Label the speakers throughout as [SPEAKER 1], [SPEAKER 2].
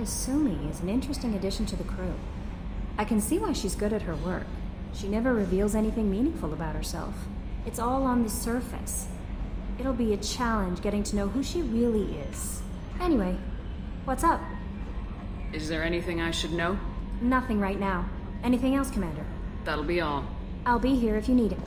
[SPEAKER 1] Kasumi is an interesting addition to the crew. I can see why she's good at her work. She never reveals anything meaningful about herself. It's all on the surface. It'll be a challenge getting to know who she really is. Anyway, what's up?
[SPEAKER 2] Is there anything I should know?
[SPEAKER 1] Nothing right now. Anything else, Commander?
[SPEAKER 2] That'll be all.
[SPEAKER 1] I'll be here if you need it.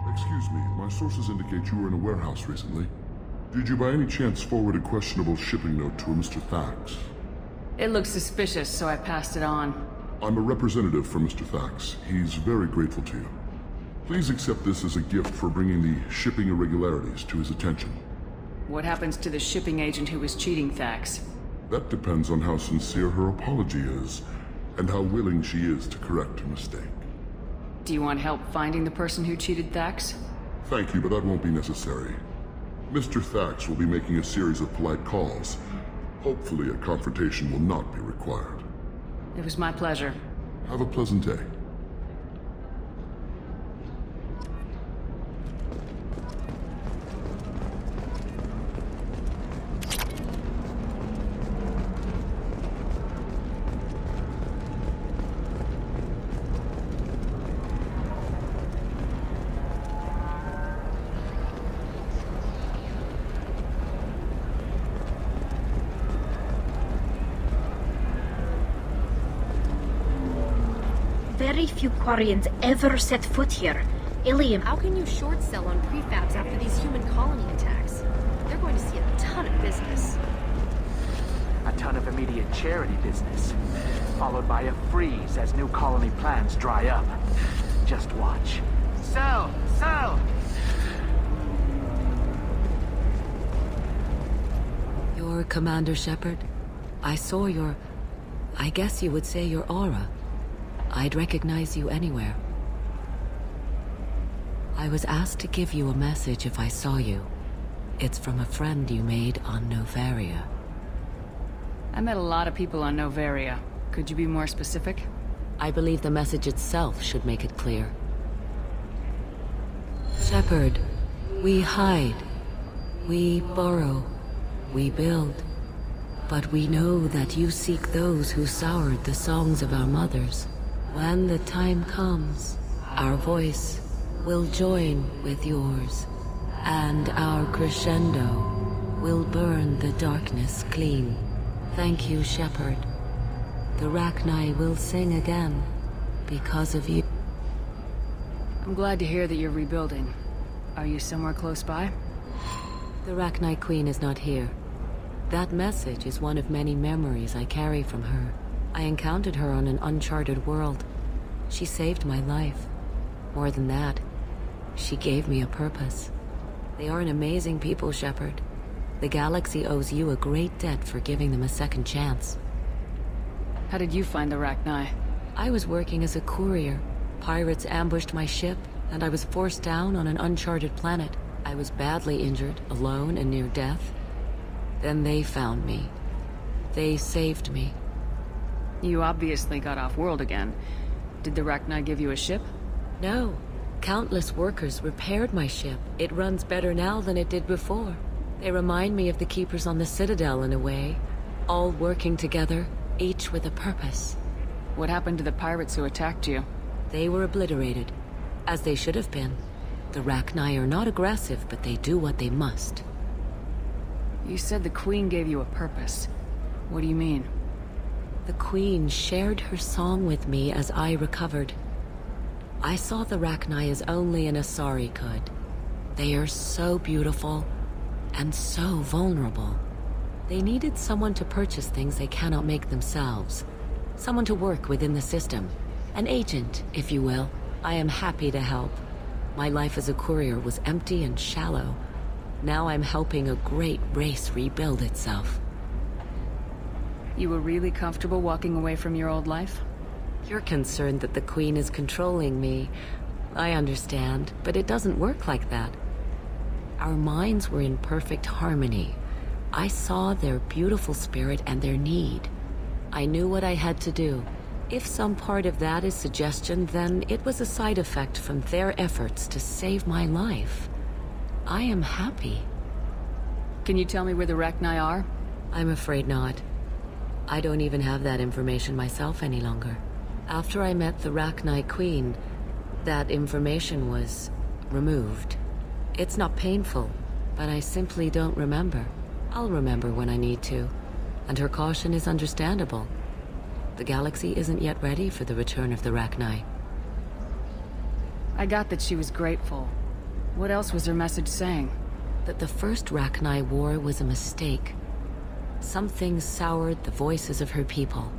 [SPEAKER 3] Excuse me, my sources indicate you were in a warehouse recently. Did you by any chance forward a questionable shipping note to a Mr. Thax?
[SPEAKER 2] It looks suspicious, so I passed it on.
[SPEAKER 3] I'm a representative for Mr. Thax. He's very grateful to you. Please accept this as a gift for bringing the shipping irregularities to his attention.
[SPEAKER 2] What happens to the shipping agent who was cheating Thax?
[SPEAKER 3] That depends on how sincere her apology is, and how willing she is to correct her mistake.
[SPEAKER 2] Do you want help finding the person who cheated Thax?
[SPEAKER 3] Thank you, but that won't be necessary. Mr. Thax will be making a series of polite calls. Hopefully a confrontation will not be required.
[SPEAKER 2] It was my pleasure.
[SPEAKER 3] Have a pleasant day.
[SPEAKER 4] Very few Quarians ever set foot here. Ilium.
[SPEAKER 5] How can you short sell on prefabs after these human colony attacks? They're going to see a ton of business.
[SPEAKER 6] A ton of immediate charity business, followed by a freeze as new colony plans dry up. Just watch. Sell! Sell!
[SPEAKER 7] You're Commander Shepard? I saw your... I guess you would say your aura. I'd recognize you anywhere. I was asked to give you a message if I saw you. It's from a friend you made on Novaria.
[SPEAKER 2] I met a lot of people on Novaria. Could you be more specific?
[SPEAKER 7] I believe the message itself should make it clear. Shepard, we hide. We burrow. We build. But we know that you seek those who soured the songs of our mothers. When the time comes, our voice will join with yours, and our crescendo will burn the darkness clean. Thank you, Shepard. The Rachni will sing again because of you.
[SPEAKER 2] I'm glad to hear that you're rebuilding. Are you somewhere close by?
[SPEAKER 7] The Rachni Queen is not here. That message is one of many memories I carry from her. I encountered her on an uncharted world. She saved my life. More than that, she gave me a purpose. They are an amazing people, Shepard. The galaxy owes you a great debt for giving them a second chance.
[SPEAKER 2] How did you find the Rachni?
[SPEAKER 7] I was working as a courier. Pirates ambushed my ship, and I was forced down on an uncharted planet. I was badly injured, alone and near death. Then they found me. They saved me.
[SPEAKER 2] You obviously got off-world again. Did the Rachni give you a ship?
[SPEAKER 7] No. Countless workers repaired my ship. It runs better now than it did before. They remind me of the Keepers on the Citadel in a way. All working together, each with a purpose.
[SPEAKER 2] What happened to the pirates who attacked you?
[SPEAKER 7] They were obliterated, as they should have been. The Rachni are not aggressive, but they do what they must.
[SPEAKER 2] You said the Queen gave you a purpose. What do you mean?
[SPEAKER 7] The Queen shared her song with me as I recovered. I saw the Rachni as only an Asari could. They are so beautiful, and so vulnerable. They needed someone to purchase things they cannot make themselves. Someone to work within the system. An agent, if you will. I am happy to help. My life as a courier was empty and shallow. Now I'm helping a great race rebuild itself.
[SPEAKER 2] You were really comfortable walking away from your old life?
[SPEAKER 7] You're concerned that the Queen is controlling me. I understand, but it doesn't work like that. Our minds were in perfect harmony. I saw their beautiful spirit and their need. I knew what I had to do. If some part of that is suggestion, then it was a side effect from their efforts to save my life. I am happy.
[SPEAKER 2] Can you tell me where the Rachni are?
[SPEAKER 7] I'm afraid not. I don't even have that information myself any longer. After I met the Rachni Queen, that information was removed. It's not painful, but I simply don't remember. I'll remember when I need to, and her caution is understandable. The galaxy isn't yet ready for the return of the Rachni.
[SPEAKER 2] I got that she was grateful. What else was her message saying?
[SPEAKER 7] That the first Rachni war was a mistake. Some things soured the voices of her people.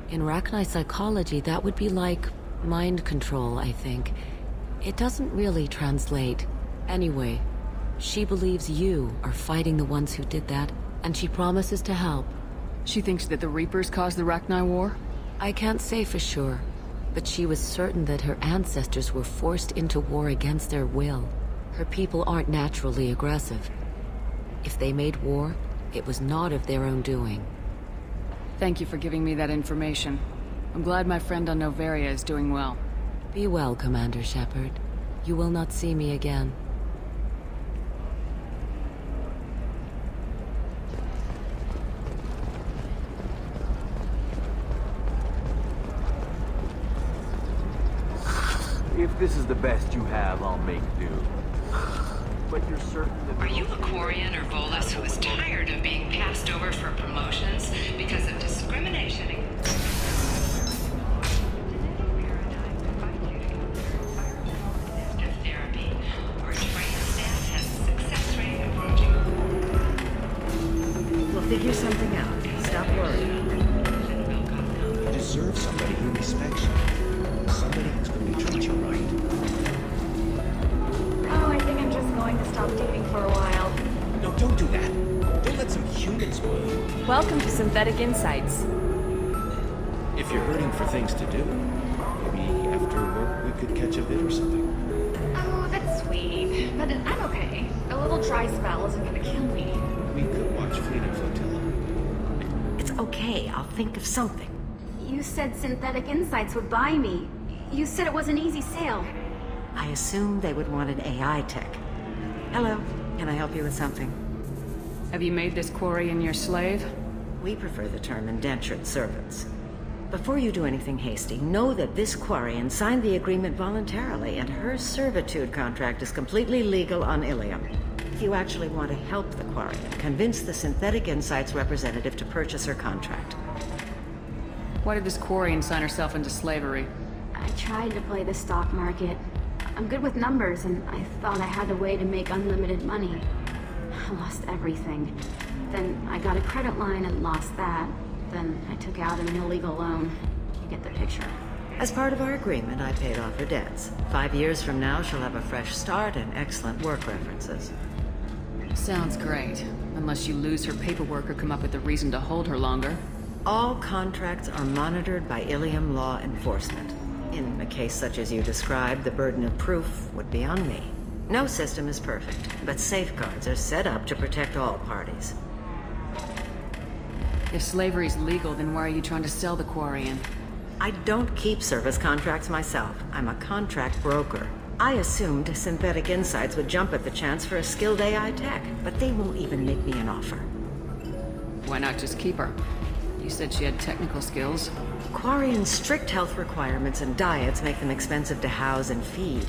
[SPEAKER 7] In Rachni psychology, that would be like mind control, I think. It doesn't really translate. Anyway, she believes you are fighting the ones who did that, and she promises to help.
[SPEAKER 2] She thinks that the Reapers caused the Rachni War?
[SPEAKER 7] I can't say for sure, but she was certain that her ancestors were forced into war against their will. Her people aren't naturally aggressive. If they made war, it was not of their own doing.
[SPEAKER 2] Thank you for giving me that information. I'm glad my friend on Noveria is doing well.
[SPEAKER 7] Be well, Commander Shepard. You will not see me again.
[SPEAKER 6] If this is the best you have, I'll make do. But you're certain that...
[SPEAKER 8] Are you a Quarian or Volus who is tired of being passed over for promotions because of discrimination? Therapy, or trained staff has success rate approaching.
[SPEAKER 9] We'll figure something out. Stop worrying.
[SPEAKER 10] You deserve somebody who respects you. Somebody who's going to treat you right.
[SPEAKER 5] Oh, I think I'm just going to stop dating for a while.
[SPEAKER 10] No, don't do that. Don't let some human spoil you.
[SPEAKER 1] Welcome to Synthetic Insights.
[SPEAKER 10] If you're hurting for things to do, maybe after work we could catch a bit or something.
[SPEAKER 5] Oh, that's sweet. But I'm okay. A little dry spell isn't gonna kill me.
[SPEAKER 10] We could watch Fleeting Flotilla.
[SPEAKER 9] It's okay. I'll think of something.
[SPEAKER 4] You said Synthetic Insights would buy me. You said it was an easy sale.
[SPEAKER 9] I assumed they would want an AI tech. Hello. Can I help you with something?
[SPEAKER 2] Have you made this Quarian your slave?
[SPEAKER 9] We prefer the term indentured servants. Before you do anything hasty, know that this Quarian signed the agreement voluntarily, and her servitude contract is completely legal on Ilium. If you actually want to help the Quarian, convince the Synthetic Insights representative to purchase her contract.
[SPEAKER 2] Why did this Quarian sign herself into slavery?
[SPEAKER 4] I tried to play the stock market. I'm good with numbers, and I thought I had a way to make unlimited money. I lost everything. Then I got a credit line and lost that. Then I took out an illegal loan. You get the picture.
[SPEAKER 9] As part of our agreement, I paid off her debts. 5 years from now, she'll have a fresh start and excellent work references.
[SPEAKER 2] Sounds great. Unless you lose her paperwork or come up with a reason to hold her longer.
[SPEAKER 9] All contracts are monitored by Ilium law enforcement. In a case such as you described, the burden of proof would be on me. No system is perfect, but safeguards are set up to protect all parties.
[SPEAKER 2] If slavery's legal, then why are you trying to sell the Quarian?
[SPEAKER 9] I don't keep service contracts myself. I'm a contract broker. I assumed Synthetic Insights would jump at the chance for a skilled AI tech, but they won't even make me an offer.
[SPEAKER 2] Why not just keep her? You said she had technical skills.
[SPEAKER 9] Quarian's strict health requirements and diets make them expensive to house and feed.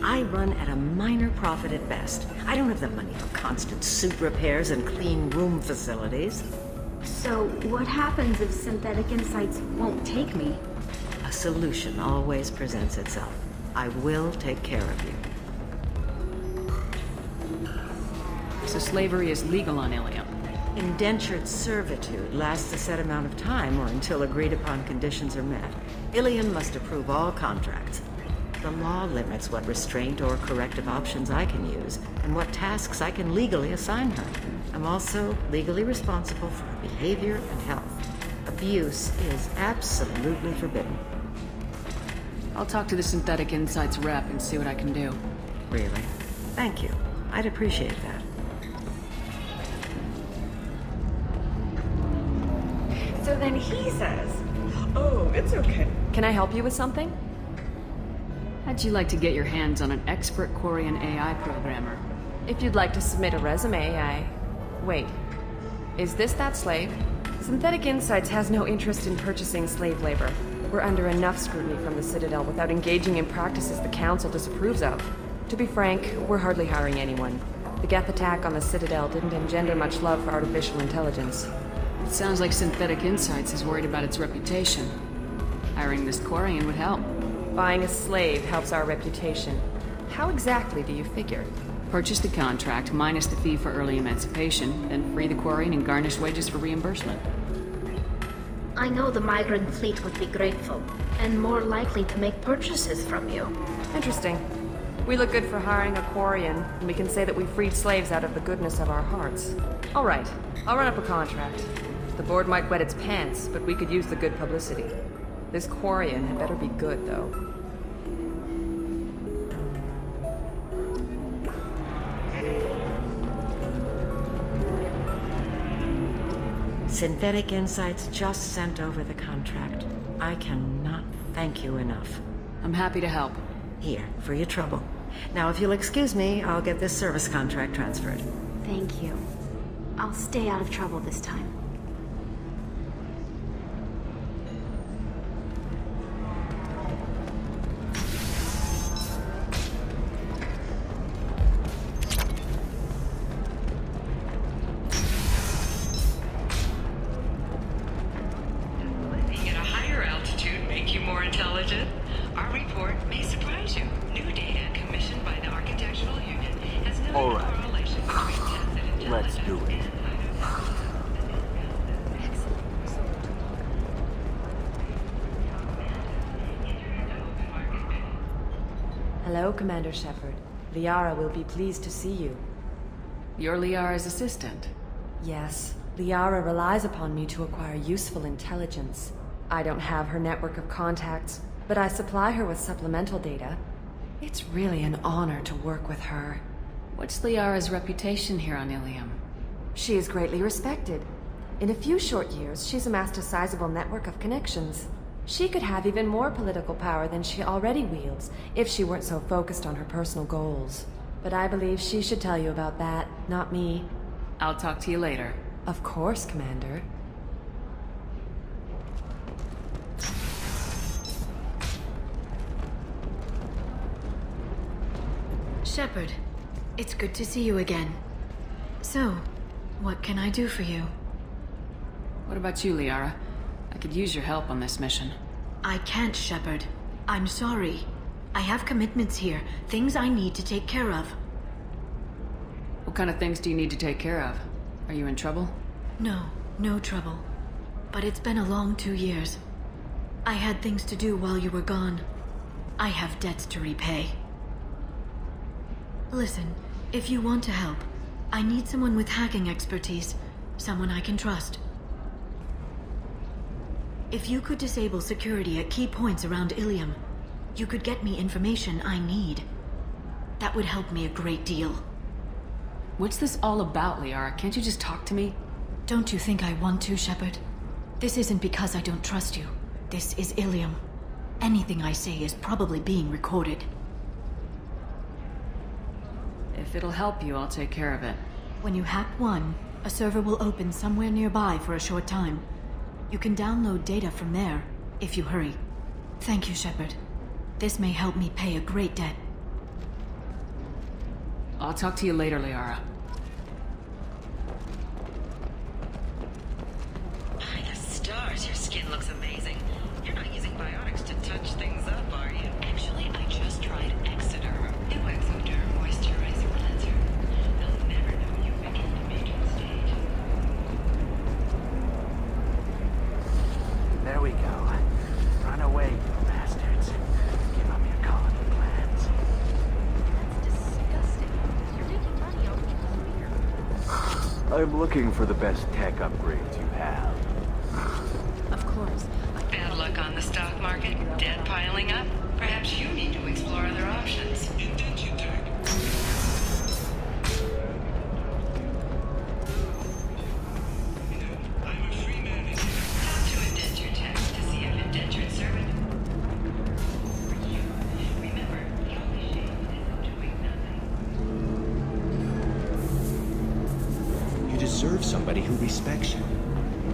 [SPEAKER 9] I run at a minor profit at best. I don't have the money for constant suit repairs and clean room facilities.
[SPEAKER 4] So, what happens if Synthetic Insights won't take me?
[SPEAKER 9] A solution always presents itself. I will take care of you.
[SPEAKER 2] So slavery is legal on Ilium.
[SPEAKER 9] Indentured servitude lasts a set amount of time or until agreed upon conditions are met. Ilium must approve all contracts. The law limits what restraint or corrective options I can use and what tasks I can legally assign her. I'm also legally responsible for her behavior and health. Abuse is absolutely forbidden.
[SPEAKER 2] I'll talk to the Synthetic Insights rep and see what I can do.
[SPEAKER 9] Really? Thank you. I'd appreciate that.
[SPEAKER 11] So then he says, "Oh, it's okay."
[SPEAKER 12] Can I help you with something?
[SPEAKER 2] How'd you like to get your hands on an expert Quarian AI programmer?
[SPEAKER 12] If you'd like to submit a resume, Wait. Is this that slave? Synthetic Insights has no interest in purchasing slave labor. We're under enough scrutiny from the Citadel without engaging in practices the Council disapproves of. To be frank, we're hardly hiring anyone. The Geth attack on the Citadel didn't engender much love for artificial intelligence.
[SPEAKER 2] It sounds like Synthetic Insights is worried about its reputation. Hiring this Quarian would help.
[SPEAKER 12] Buying a slave helps our reputation. How exactly do you figure?
[SPEAKER 2] Purchase the contract, minus the fee for early emancipation, then free the Quarian and garnish wages for reimbursement.
[SPEAKER 13] I know the migrant fleet would be grateful, and more likely to make purchases from you.
[SPEAKER 12] Interesting. We look good for hiring a Quarian, and we can say that we freed slaves out of the goodness of our hearts. All right, I'll run up a contract. The board might wet its pants, but we could use the good publicity. This Quarian had better be good, though.
[SPEAKER 9] Synthetic Insights just sent over the contract. I cannot thank you enough.
[SPEAKER 2] I'm happy to help.
[SPEAKER 9] Here, for your trouble. Now, if you'll excuse me, I'll get this service contract transferred.
[SPEAKER 4] Thank you. I'll stay out of trouble this time.
[SPEAKER 8] Living at a higher altitude make you more intelligent? Our report may surprise you. New data commissioned by the Architectural Union has no correlation between tested intelligence.
[SPEAKER 6] Let's do it.
[SPEAKER 12] Hello, Commander Shepard. Liara will be pleased to see you.
[SPEAKER 2] You're Liara's assistant.
[SPEAKER 12] Yes, Liara relies upon me to acquire useful intelligence. I don't have her network of contacts, but I supply her with supplemental data. It's really an honor to work with her.
[SPEAKER 2] What's Liara's reputation here on Ilium?
[SPEAKER 12] She is greatly respected. In a few short years, she's amassed a sizable network of connections. She could have even more political power than she already wields if she weren't so focused on her personal goals. But I believe she should tell you about that, not me.
[SPEAKER 2] I'll talk to you later.
[SPEAKER 12] Of course, Commander.
[SPEAKER 14] Shepard, it's good to see you again. So, what can I do for you?
[SPEAKER 2] What about you, Liara? I could use your help on this mission.
[SPEAKER 14] I can't, Shepard. I'm sorry. I have commitments here, things I need to take care of.
[SPEAKER 2] What kind of things do you need to take care of? Are you in trouble?
[SPEAKER 14] No, no trouble. But it's been a long 2 years. I had things to do while you were gone. I have debts to repay. Listen, if you want to help, I need someone with hacking expertise. Someone I can trust. If you could disable security at key points around Ilium, you could get me information I need. That would help me a great deal.
[SPEAKER 2] What's this all about, Liara? Can't you just talk to me?
[SPEAKER 14] Don't you think I want to, Shepard? This isn't because I don't trust you. This is Ilium. Anything I say is probably being recorded.
[SPEAKER 2] If it'll help you, I'll take care of it.
[SPEAKER 14] When you hack one, a server will open somewhere nearby for a short time. You can download data from there, if you hurry. Thank you, Shepard. This may help me pay a great debt.
[SPEAKER 2] I'll talk to you later, Liara.
[SPEAKER 8] By the stars, your skin looks amazing. You're not using biotics to touch things up, are you? Actually, I just tried Exoderm. New Exoderm moisturizer cleanser. They'll never know you've been in the matron state.
[SPEAKER 6] There we go. Run away, you bastards. Give up your colony plans. I'm looking for the best tech upgrades you have.
[SPEAKER 8] Of course. Bad luck on the stock market? Debt piling up? Perhaps you need to explore other options. Indenture tech. I'm a free man. Talk to indenture tech to see if indentured servant. For you, remember, the only shame is doing nothing.
[SPEAKER 10] You deserve somebody who respects you.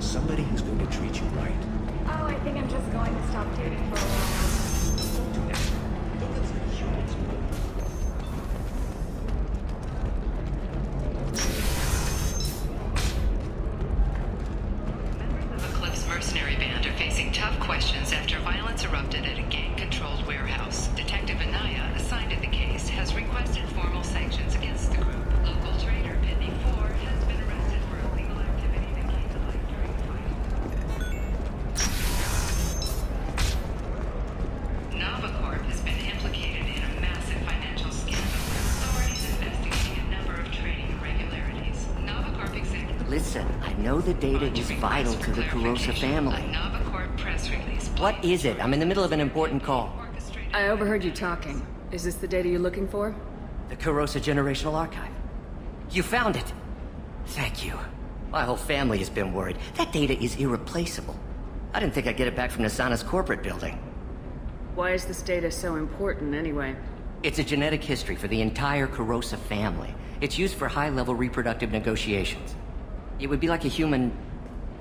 [SPEAKER 10] Somebody who's going to treat you right.
[SPEAKER 11] Oh, I think I'm just going to stop dating for a while.
[SPEAKER 10] Don't do that. Don't let the humans know.
[SPEAKER 8] Members of Eclipse mercenary band are facing tough questions after violence erupted at a gang-controlled warehouse. Detective Anaya, assigned to the case, has requested formal sanctions against the group. Local trader Pitney 4 has been arrested for illegal activity that came to light during the fight. Novacorp has been implicated in a massive financial scandal. Authorities investigating a number of trading irregularities. Novacorp executive...
[SPEAKER 15] Listen, I know the data is vital to the Kurosa family.
[SPEAKER 8] Novacorp press release.
[SPEAKER 15] What is it? I'm in the middle of an important call.
[SPEAKER 2] I overheard you talking. Is this the data you're looking for?
[SPEAKER 15] The Kurosa Generational Archive. You found it. Thank you. My whole family has been worried. That data is irreplaceable. I didn't think I'd get it back from Nasana's corporate building.
[SPEAKER 2] Why is this data so important, anyway?
[SPEAKER 15] It's a genetic history for the entire Kurosa family. It's used for high-level reproductive negotiations. It would be like a human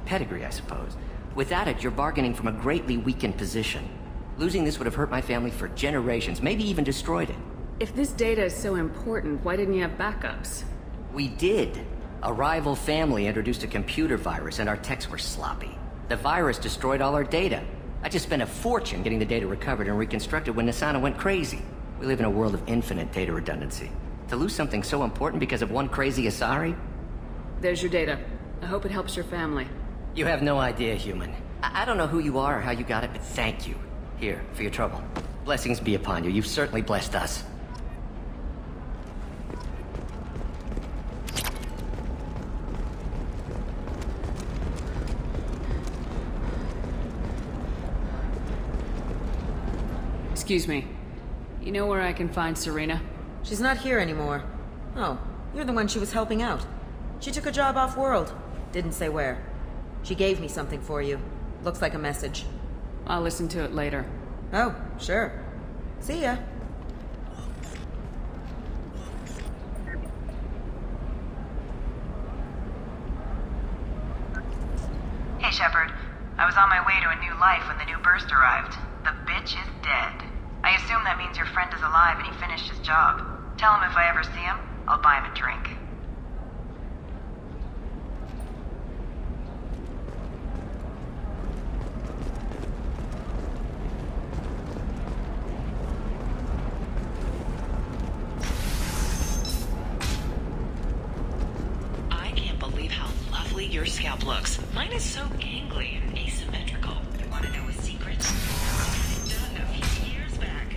[SPEAKER 15] pedigree, I suppose. Without it, you're bargaining from a greatly weakened position. Losing this would have hurt my family for generations, maybe even destroyed it.
[SPEAKER 2] If this data is so important, why didn't you have backups?
[SPEAKER 15] We did. A rival family introduced a computer virus and our techs were sloppy. The virus destroyed all our data. I just spent a fortune getting the data recovered and reconstructed when Nasana went crazy. We live in a world of infinite data redundancy. To lose something so important because of one crazy Asari?
[SPEAKER 2] There's your data. I hope it helps your family.
[SPEAKER 15] You have no idea, human. I don't know who you are or how you got it, but thank you. Here, for your trouble. Blessings be upon you. You've certainly blessed us.
[SPEAKER 2] Excuse me. You know where I can find Serena?
[SPEAKER 16] She's not here anymore. Oh, you're the one she was helping out. She took a job off-world. Didn't say where. She gave me something for you. Looks like a message.
[SPEAKER 2] I'll listen to it later.
[SPEAKER 16] Oh, sure. See ya.
[SPEAKER 17] Hey, Shepard. I was on my way to a new life when the new burst arrived. The bitch is dead. I assume that means your friend is alive and he finished his job. Tell him if I ever see him, I'll buy him a drink.
[SPEAKER 8] I can't believe how lovely your scalp looks. Mine is so gangly and asymmetrical. You want to know a secret? Done a few years back.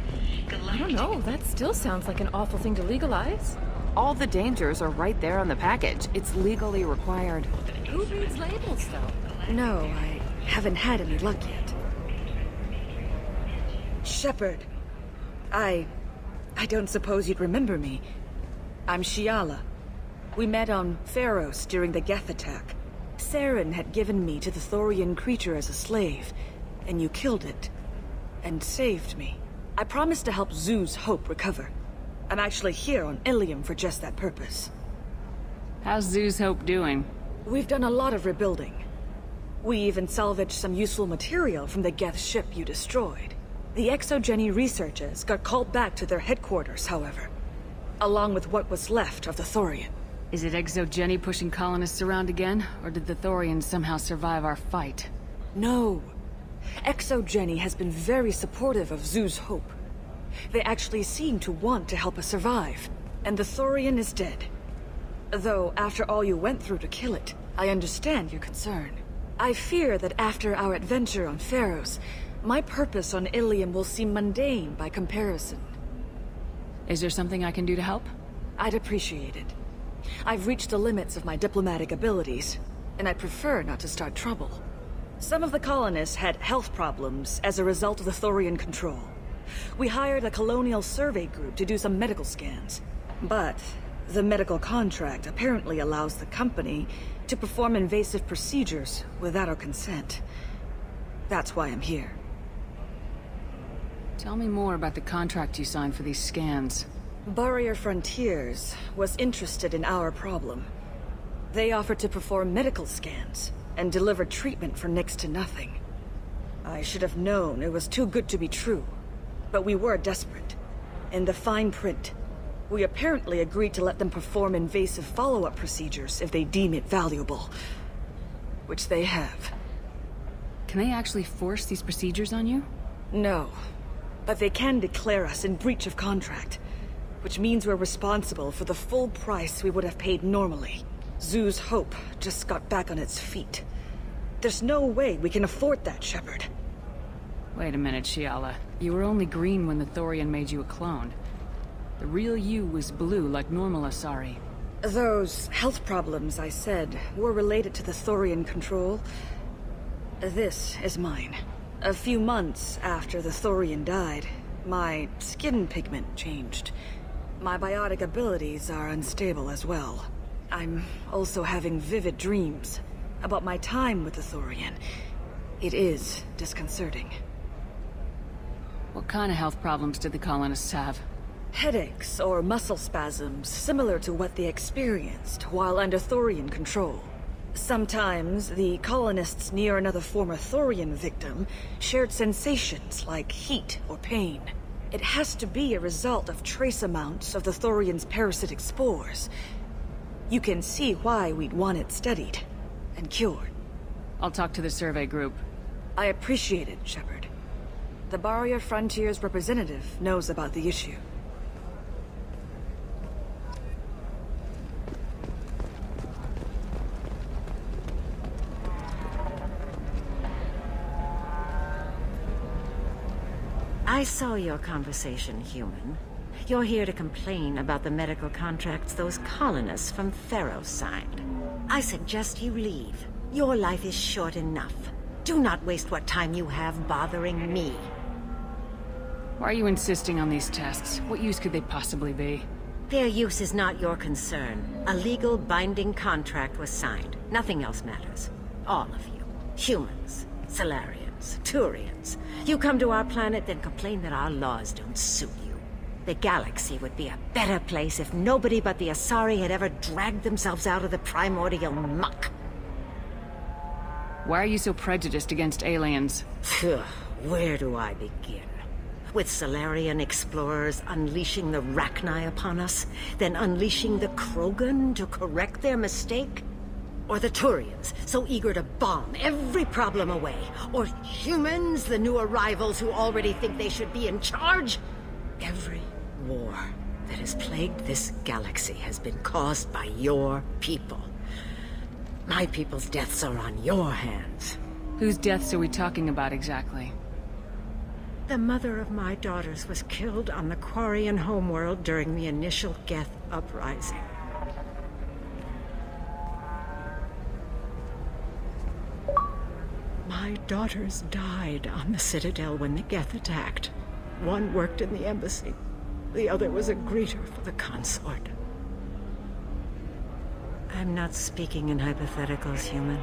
[SPEAKER 18] I don't know, that still sounds like an awful thing to legalize. All the dangers are right there on the package. It's legally required.
[SPEAKER 14] Who reads labels, though?
[SPEAKER 19] No, I haven't had any luck yet. Shepard, I don't suppose you'd remember me. I'm Shiala. We met on Pharos during the Geth attack. Saren had given me to the Thorian creature as a slave, and you killed it. And saved me. I promised to help Zoo's Hope recover. I'm actually here on Ilium for just that purpose.
[SPEAKER 2] How's Zoo's Hope doing?
[SPEAKER 19] We've done a lot of rebuilding. We even salvaged some useful material from the Geth ship you destroyed. The Exogeny researchers got called back to their headquarters, however, along with what was left of the Thorian.
[SPEAKER 2] Is it Exogeny pushing colonists around again, or did the Thorians somehow survive our fight?
[SPEAKER 19] No. Exogeny has been very supportive of Zoo's Hope. They actually seem to want to help us survive, and the Thorian is dead. Though, after all you went through to kill it, I understand your concern. I fear that after our adventure on Pharos, my purpose on Ilium will seem mundane by comparison.
[SPEAKER 2] Is there something I can do to help?
[SPEAKER 19] I'd appreciate it. I've reached the limits of my diplomatic abilities, and I prefer not to start trouble. Some of the colonists had health problems as a result of the Thorian control. We hired a colonial survey group to do some medical scans. But the medical contract apparently allows the company to perform invasive procedures without our consent. That's why I'm here.
[SPEAKER 2] Tell me more about the contract you signed for these scans.
[SPEAKER 19] Barrier Frontiers was interested in our problem. They offered to perform medical scans and deliver treatment for next to nothing. I should have known it was too good to be true, but we were desperate. In the fine print, we apparently agreed to let them perform invasive follow-up procedures if they deem it valuable. Which they have.
[SPEAKER 2] Can they actually force these procedures on you?
[SPEAKER 19] No, but they can declare us in breach of contract, which means we're responsible for the full price we would have paid normally. Zoo's Hope just got back on its feet. There's no way we can afford that, Shepard.
[SPEAKER 2] Wait a minute, Shiala. You were only green when the Thorian made you a clone. The real you was blue like normal Asari.
[SPEAKER 19] Those health problems I said were related to the Thorian control. This is mine. A few months after the Thorian died, my skin pigment changed. My biotic abilities are unstable as well. I'm also having vivid dreams about my time with the Thorian. It is disconcerting.
[SPEAKER 2] What kind of health problems did the colonists have?
[SPEAKER 19] Headaches or muscle spasms similar to what they experienced while under Thorian control. Sometimes the colonists near another former Thorian victim shared sensations like heat or pain. It has to be a result of trace amounts of the Thorian's parasitic spores. You can see why we'd want it studied and cured.
[SPEAKER 2] I'll talk to the survey group.
[SPEAKER 19] I appreciate it, Shepard. The Barrier Frontiers representative knows about the issue.
[SPEAKER 9] I saw your conversation, human. You're here to complain about the medical contracts those colonists from Pharos signed. I suggest you leave. Your life is short enough. Do not waste what time you have bothering me.
[SPEAKER 2] Why are you insisting on these tests? What use could they possibly be?
[SPEAKER 9] Their use is not your concern. A legal binding contract was signed. Nothing else matters. All of you. Humans, Solarians, Turians. You come to our planet, then complain that our laws don't suit you. The galaxy would be a better place if nobody but the Asari had ever dragged themselves out of the primordial muck.
[SPEAKER 2] Why are you so prejudiced against aliens?
[SPEAKER 9] Where do I begin? With Solarian explorers unleashing the Rachni upon us, then unleashing the Krogan to correct their mistake? Or the Turians, so eager to bomb every problem away? Or humans, the new arrivals who already think they should be in charge? Every war that has plagued this galaxy has been caused by your people. My people's deaths are on your hands.
[SPEAKER 2] Whose deaths are we talking about exactly?
[SPEAKER 9] The mother of my daughters was killed on the Quarian homeworld during the initial Geth uprising. My daughters died on the Citadel when the Geth attacked. One worked in the embassy. The other was a greeter for the consort. I'm not speaking in hypotheticals, human.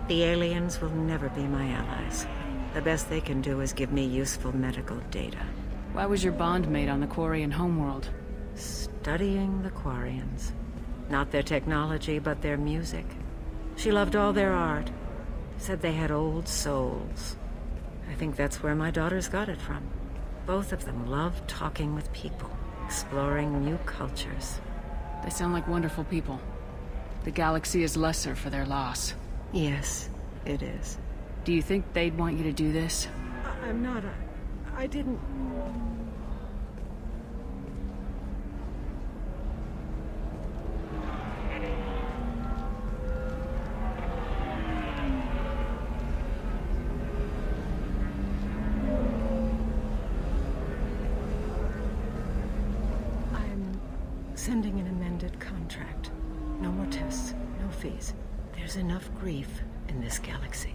[SPEAKER 9] The aliens will never be my allies. The best they can do is give me useful medical data.
[SPEAKER 2] Why was your bond made on the Quarian homeworld?
[SPEAKER 9] Studying the Quarians. Not their technology, but their music. She loved all their art. Said they had old souls. I think that's where my daughters got it from. Both of them loved talking with people, exploring new cultures.
[SPEAKER 2] They sound like wonderful people. The galaxy is lesser for their loss.
[SPEAKER 9] Yes, it is.
[SPEAKER 2] Do you think they'd want you to do this?
[SPEAKER 9] I'm not. I didn't... Sending an amended contract. No more tests, no fees. There's enough grief in this galaxy.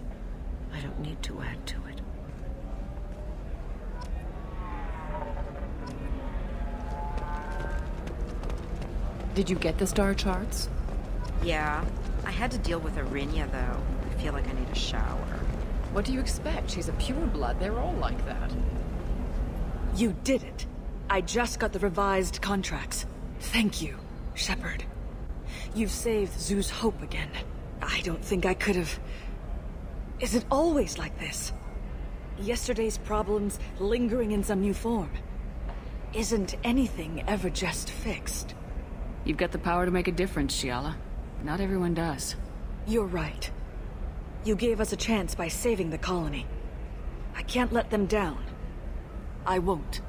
[SPEAKER 9] I don't need to add to it.
[SPEAKER 18] Did you get the star charts?
[SPEAKER 16] Yeah. I had to deal with Arinya, though. I feel like I need a shower.
[SPEAKER 18] What do you expect? She's a pureblood. They're all like that.
[SPEAKER 19] You did it. I just got the revised contracts. Thank you, Shepard. You've saved Zoo's hope again. I don't think I could have... Is it always like this? Yesterday's problems lingering in some new form. Isn't anything ever just fixed?
[SPEAKER 2] You've got the power to make a difference, Shiala. Not everyone does.
[SPEAKER 19] You're right. You gave us a chance by saving the colony. I can't let them down. I won't.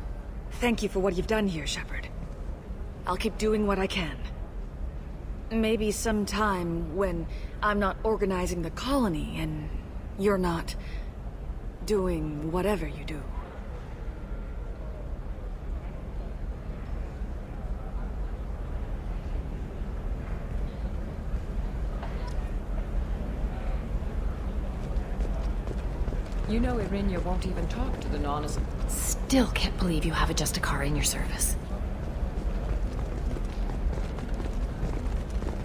[SPEAKER 19] Thank you for what you've done here, Shepard. I'll keep doing what I can. Maybe sometime when I'm not organizing the colony and you're not doing whatever you do.
[SPEAKER 18] You know Arinya won't even talk to the non-assistant.
[SPEAKER 5] Still can't believe you have a Justicar in your service.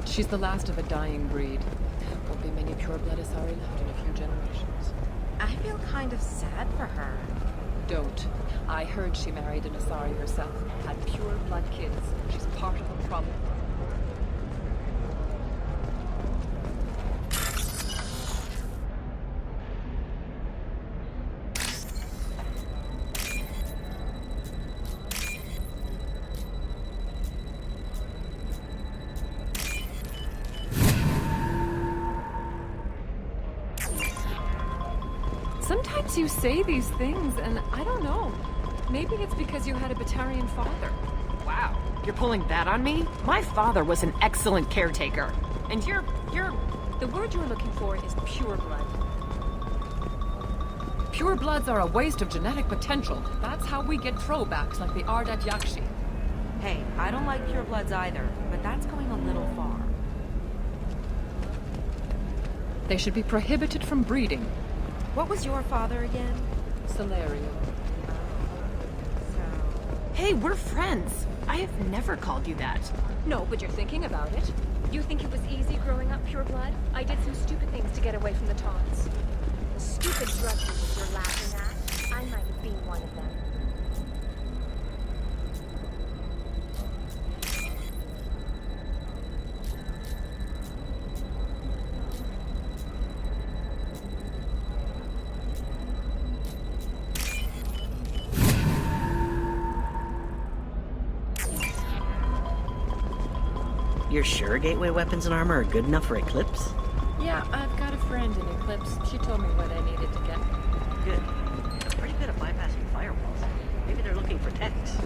[SPEAKER 18] She's the last of a dying breed. Won't be many pure-blood Asari left in a few generations.
[SPEAKER 16] I feel kind of sad for her.
[SPEAKER 18] Don't. I heard she married an Asari herself. Had pure-blood kids. She's part of the problem. Sometimes you say these things, and I don't know. Maybe it's because you had a Batarian father.
[SPEAKER 12] Wow, you're pulling that on me? My father was an excellent caretaker. And you're...
[SPEAKER 18] The word you're looking for is pure blood. Pure bloods are a waste of genetic potential. That's how we get throwbacks like the Ardat Yakshi.
[SPEAKER 16] Hey, I don't like purebloods either, but that's going a little far.
[SPEAKER 18] They should be prohibited from breeding.
[SPEAKER 16] What was your father again?
[SPEAKER 18] Solarium.
[SPEAKER 12] Hey, we're friends. I have never called you that.
[SPEAKER 5] No, but you're thinking about it. You think it was easy growing up pure blood? I did some stupid things to get away from the taunts. The stupid drug users you're laughing at, I might have been one of them.
[SPEAKER 20] You're sure gateway weapons and armor are good enough for Eclipse?
[SPEAKER 18] Yeah, I've got a friend in Eclipse. She told me what I needed to get.
[SPEAKER 20] Good. They're pretty good at bypassing firewalls. Maybe they're looking for techs.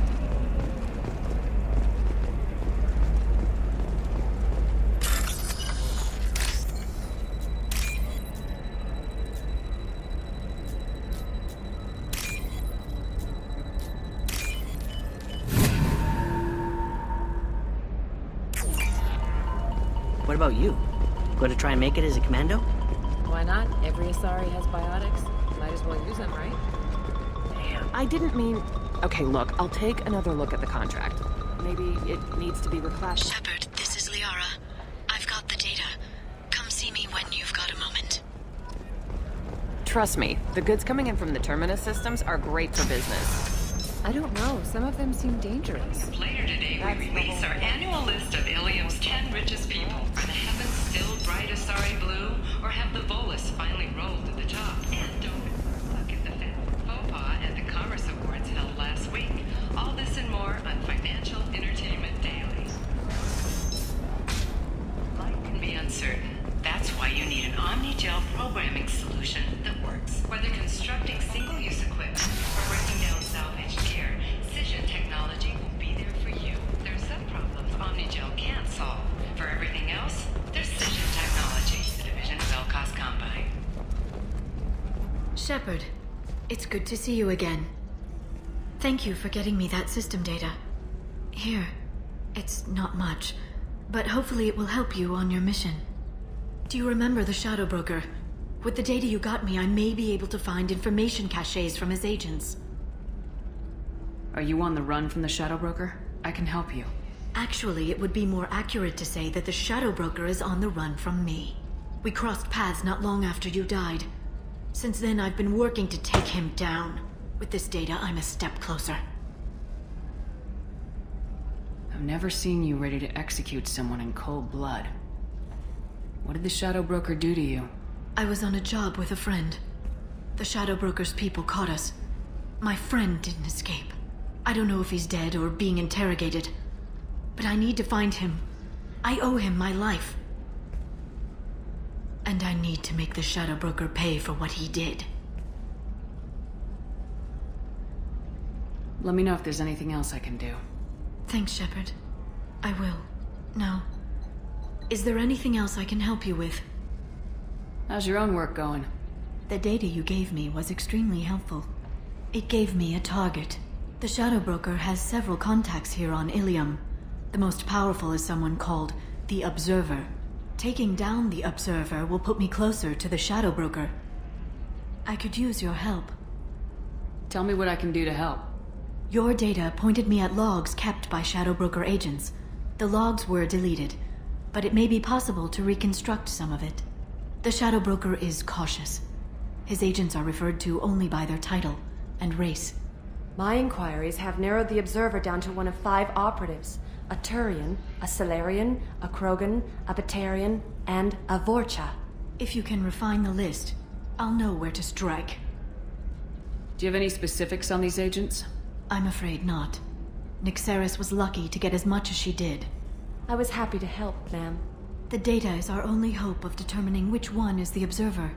[SPEAKER 20] What about you? Going to try and make it as a commando?
[SPEAKER 18] Why not? Every Asari has biotics. Might as well use them, right?
[SPEAKER 12] Damn. I didn't mean... Okay, look, I'll take another look at the contract. Maybe it needs to be reclassified.
[SPEAKER 7] Shepard, this is Liara. I've got the data. Come see me when you've got a moment.
[SPEAKER 12] Trust me, the goods coming in from the Terminus systems are great for business.
[SPEAKER 5] I don't know. Some of them seem dangerous.
[SPEAKER 8] Later today, we release our annual list of Ilium's 10 richest people. Are the heavens still bright Asari blue, or have the Volus finally rolled to the top? And don't look at the faux pas at the Commerce Awards held last week. All this and more on Financial Entertainment Daily. Life can be uncertain. That's why you need an Omni-Gel programming solution that works. Whether constructing single-use equipment or breaking down salvaged gear, Cision technology will be there for you. There are some problems Omni-Gel can't solve. For everything else, there's Cision Technology, a division of Elcos Combine.
[SPEAKER 14] Shepard, it's good to see you again. Thank you for getting me that system data. Here, it's not much, but hopefully it will help you on your mission. Do you remember the Shadow Broker? With the data you got me, I may be able to find information caches from his agents.
[SPEAKER 2] Are you on the run from the Shadow Broker? I can help you.
[SPEAKER 14] Actually, it would be more accurate to say that the Shadow Broker is on the run from me. We crossed paths not long after you died. Since then, I've been working to take him down. With this data, I'm a step closer.
[SPEAKER 2] I've never seen you ready to execute someone in cold blood. What did the Shadow Broker do to you?
[SPEAKER 14] I was on a job with a friend. The Shadow Broker's people caught us. My friend didn't escape. I don't know if he's dead or being interrogated. But I need to find him. I owe him my life. And I need to make the Shadow Broker pay for what he did.
[SPEAKER 2] Let me know if there's anything else I can do.
[SPEAKER 14] Thanks, Shepard. I will. Now, is there anything else I can help you with?
[SPEAKER 2] How's your own work going?
[SPEAKER 14] The data you gave me was extremely helpful. It gave me a target. The Shadow Broker has several contacts here on Ilium. The most powerful is someone called the Observer. Taking down the Observer will put me closer to the Shadow Broker. I could use your help.
[SPEAKER 2] Tell me what I can do to help.
[SPEAKER 14] Your data pointed me at logs kept by Shadow Broker agents. The logs were deleted, but it may be possible to reconstruct some of it. The Shadow Broker is cautious. His agents are referred to only by their title and race.
[SPEAKER 12] My inquiries have narrowed the Observer down to one of 5 operatives. A Turian, a Solarian, a Krogan, a Batarian, and a Vorcha.
[SPEAKER 14] If you can refine the list, I'll know where to strike.
[SPEAKER 2] Do you have any specifics on these agents?
[SPEAKER 14] I'm afraid not. Nyxeris was lucky to get as much as she did.
[SPEAKER 12] I was happy to help, ma'am.
[SPEAKER 14] The data is our only hope of determining which one is the Observer.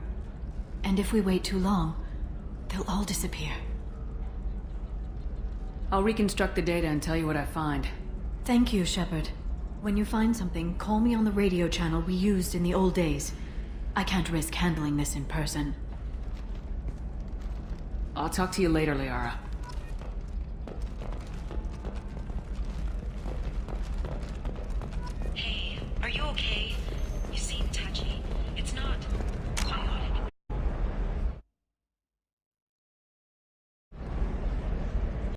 [SPEAKER 14] And if we wait too long, they'll all disappear.
[SPEAKER 2] I'll reconstruct the data and tell you what I find.
[SPEAKER 14] Thank you, Shepard. When you find something, call me on the radio channel we used in the old days. I can't risk handling this in person.
[SPEAKER 2] I'll talk to you later, Liara.